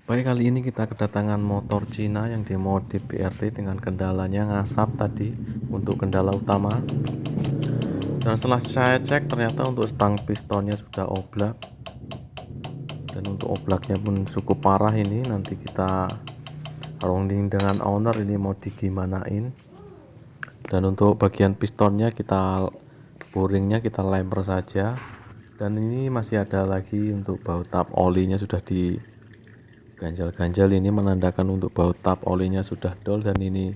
Baik, kali ini kita kedatangan motor Cina yang dimodif BRT dengan kendalanya ngasap tadi untuk kendala utama. Dan setelah saya cek ternyata untuk stang pistonnya sudah oblak. Dan untuk oblaknya pun cukup parah ini. Nanti kita rounding dengan owner ini mau digimanain. Dan untuk bagian pistonnya kita boringnya kita lempar saja. Dan ini masih ada lagi untuk baut tap olinya sudah di ganjal-ganjal, ini menandakan untuk baut tap olinya sudah dol, dan ini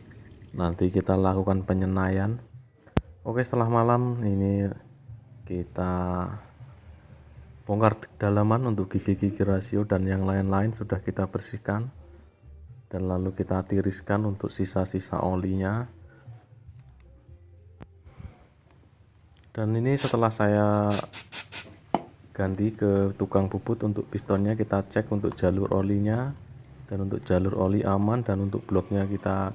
nanti kita lakukan penyenaian. Oke, setelah malam ini kita bongkar dalaman untuk gigi-gigi rasio dan yang lain-lain sudah kita bersihkan, dan lalu kita tiriskan untuk sisa-sisa olinya. Dan ini setelah saya ganti ke tukang bubut untuk pistonnya, kita cek untuk jalur olinya, dan untuk jalur oli aman, dan untuk bloknya kita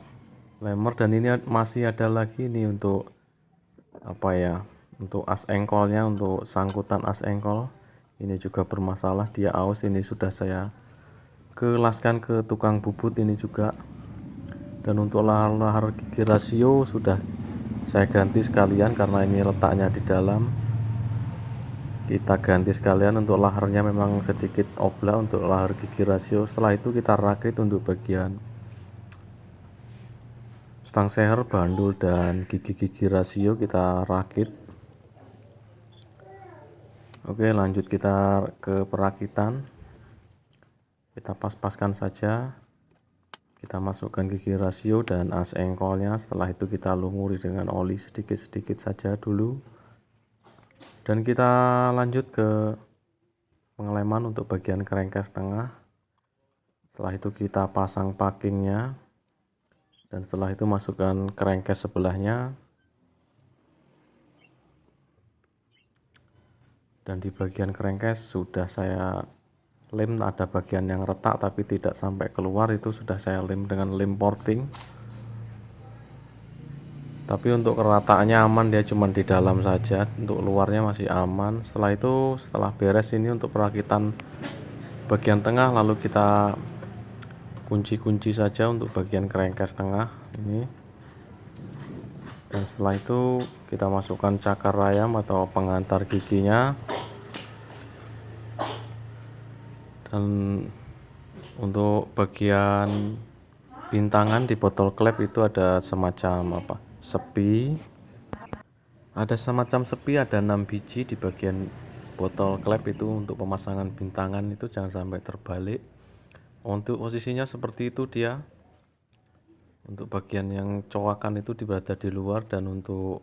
lemar. Dan ini masih ada lagi nih untuk untuk as engkolnya, untuk sangkutan as engkol ini juga bermasalah, dia aus. Ini sudah saya kelaskan ke tukang bubut ini juga. Dan untuk lahar-lahar gigi rasio sudah saya ganti sekalian karena ini letaknya di dalam. Kita ganti sekalian, untuk laharnya memang sedikit oblak untuk lahar gigi rasio. Setelah itu kita rakit untuk bagian stang seher, bandul, dan gigi-gigi rasio kita rakit. Oke, lanjut kita ke perakitan. Kita pas-paskan saja, kita masukkan gigi rasio dan as engkolnya. Setelah itu kita lumuri dengan oli sedikit-sedikit saja dulu, dan kita lanjut ke pengeleman untuk bagian kerengkes tengah. Setelah itu kita pasang packingnya, dan setelah itu masukkan kerengkes sebelahnya. Dan di bagian kerengkes sudah saya lem, ada bagian yang retak tapi tidak sampai keluar, itu sudah saya lem dengan lem porting. Tapi untuk kerataannya aman, dia cuma di dalam saja, untuk luarnya masih aman. Setelah itu, setelah beres ini untuk perakitan bagian tengah, lalu kita kunci-kunci saja untuk bagian kerengkes tengah ini. Dan setelah itu kita masukkan cakar rayam atau pengantar giginya. Dan untuk bagian bintangan di botol klep itu ada semacam sepi. Ada semacam sepi, ada 6 biji di bagian botol klep itu untuk pemasangan bintangan, itu jangan sampai terbalik. Untuk posisinya seperti itu dia. Untuk bagian yang coakan itu berada di luar, dan untuk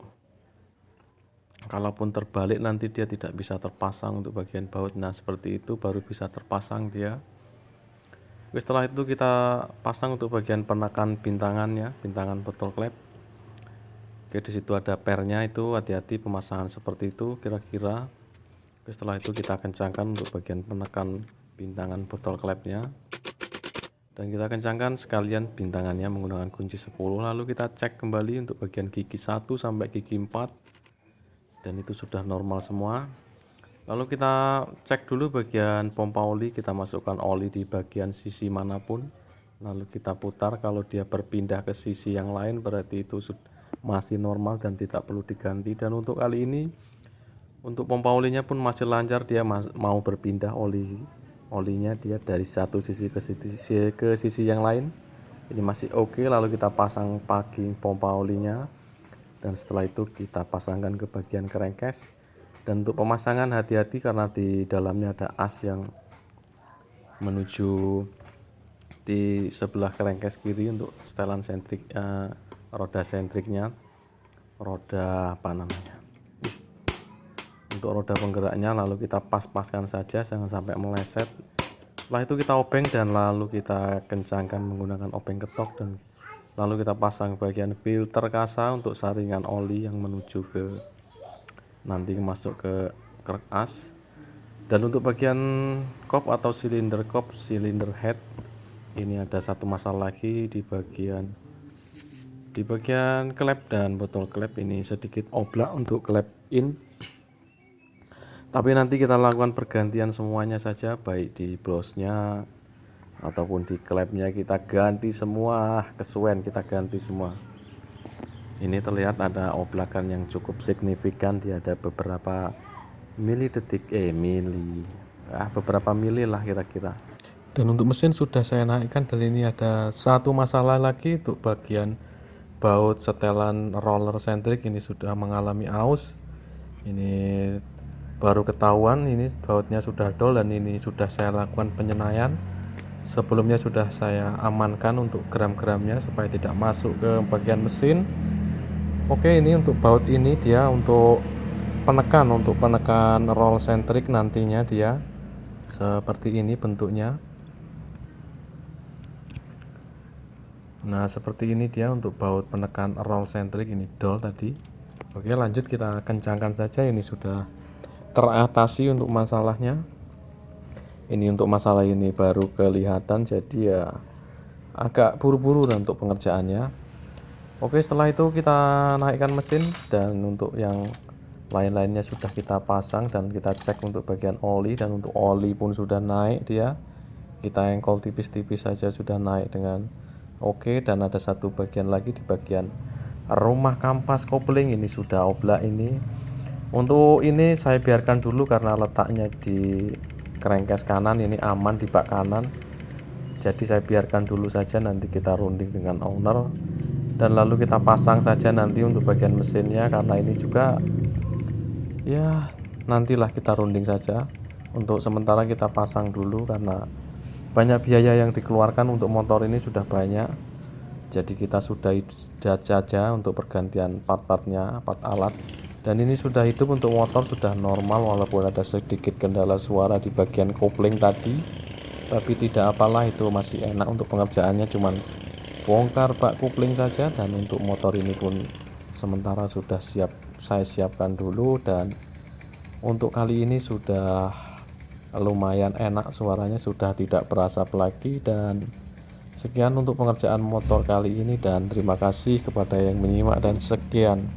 kalaupun terbalik nanti dia tidak bisa terpasang untuk bagian baut. Nah, seperti itu baru bisa terpasang dia. Setelah itu kita pasang untuk bagian penakan bintangannya, bintangan botol klep. Oke, di situ ada pernya, itu hati-hati pemasangan seperti itu kira-kira. Setelah itu kita kencangkan untuk bagian penekan bintangan botol klepnya, dan kita kencangkan sekalian bintangannya menggunakan kunci 10. Lalu kita cek kembali untuk bagian gigi 1 sampai gigi 4, dan itu sudah normal semua. Lalu kita cek dulu bagian pompa oli, kita masukkan oli di bagian sisi manapun, lalu kita putar. Kalau dia berpindah ke sisi yang lain berarti itu masih normal dan tidak perlu diganti. Dan untuk kali ini untuk pompa olinya pun masih lancar, dia mau berpindah olinya dia dari satu sisi ke sisi yang lain, ini masih oke. Lalu kita pasang packing pompa olinya, dan setelah itu kita pasangkan ke bagian kerengkes. Dan untuk pemasangan hati-hati karena di dalamnya ada as yang menuju di sebelah kerengkes kiri untuk setelan sentrik, roda sentriknya, roda untuk roda penggeraknya. Lalu kita pas-paskan saja, jangan sampai meleset. Setelah itu kita obeng, dan lalu kita kencangkan menggunakan obeng ketok, dan lalu kita pasang bagian filter kasa untuk saringan oli yang menuju ke nanti masuk ke krek as. Dan untuk bagian kop atau silinder kop, silinder head, ini ada satu masalah lagi di bagian klep dan botol klep, ini sedikit oblak untuk klep in. Tapi nanti kita lakukan pergantian semuanya saja, baik di blosnya ataupun di klepnya kita ganti semua, kesuwen kita ganti semua. Ini terlihat ada oblakan yang cukup signifikan, dia ada beberapa beberapa mili lah kira-kira. Dan untuk mesin sudah saya naikkan, dan ini ada satu masalah lagi untuk bagian baut setelan roller sentrik ini sudah mengalami aus. Ini baru ketahuan, ini bautnya sudah dol, dan ini sudah saya lakukan penyenaian. Sebelumnya sudah saya amankan untuk gram-gramnya supaya tidak masuk ke bagian mesin. Oke, ini untuk baut ini dia untuk penekan roll sentrik, nantinya dia seperti ini bentuknya. Nah, seperti ini dia untuk baut penekan roll sentrik, ini dol tadi. Oke, lanjut kita kencangkan saja, ini sudah teratasi untuk masalahnya. Ini untuk masalah ini baru kelihatan, jadi ya agak buru-buru untuk pengerjaannya. Oke, setelah itu kita naikkan mesin, dan untuk yang lain-lainnya sudah kita pasang dan kita cek untuk bagian oli, dan untuk oli pun sudah naik dia. Kita engkol tipis-tipis saja sudah naik dengan oke. Dan ada satu bagian lagi di bagian rumah kampas kopling, ini sudah oblak ini. Untuk ini saya biarkan dulu karena letaknya di kerengkes kanan, ini aman di bak kanan. Jadi saya biarkan dulu saja, nanti kita runding dengan owner. Dan lalu kita pasang saja nanti untuk bagian mesinnya, karena ini juga ya nantilah kita runding saja. Untuk sementara kita pasang dulu karena banyak biaya yang dikeluarkan untuk motor ini, sudah banyak. Jadi kita sudah saja untuk pergantian part-partnya, part alat. Dan ini sudah hidup untuk motor, sudah normal, walaupun ada sedikit kendala suara di bagian kopling tadi. Tapi tidak apalah, itu masih enak untuk pengerjaannya, cuman bongkar bak kopling saja. Dan untuk motor ini pun sementara sudah saya siapkan dulu, dan untuk kali ini sudah lumayan enak suaranya, sudah tidak berasap lagi. Dan sekian untuk pengerjaan motor kali ini, dan terima kasih kepada yang menyimak, dan sekian.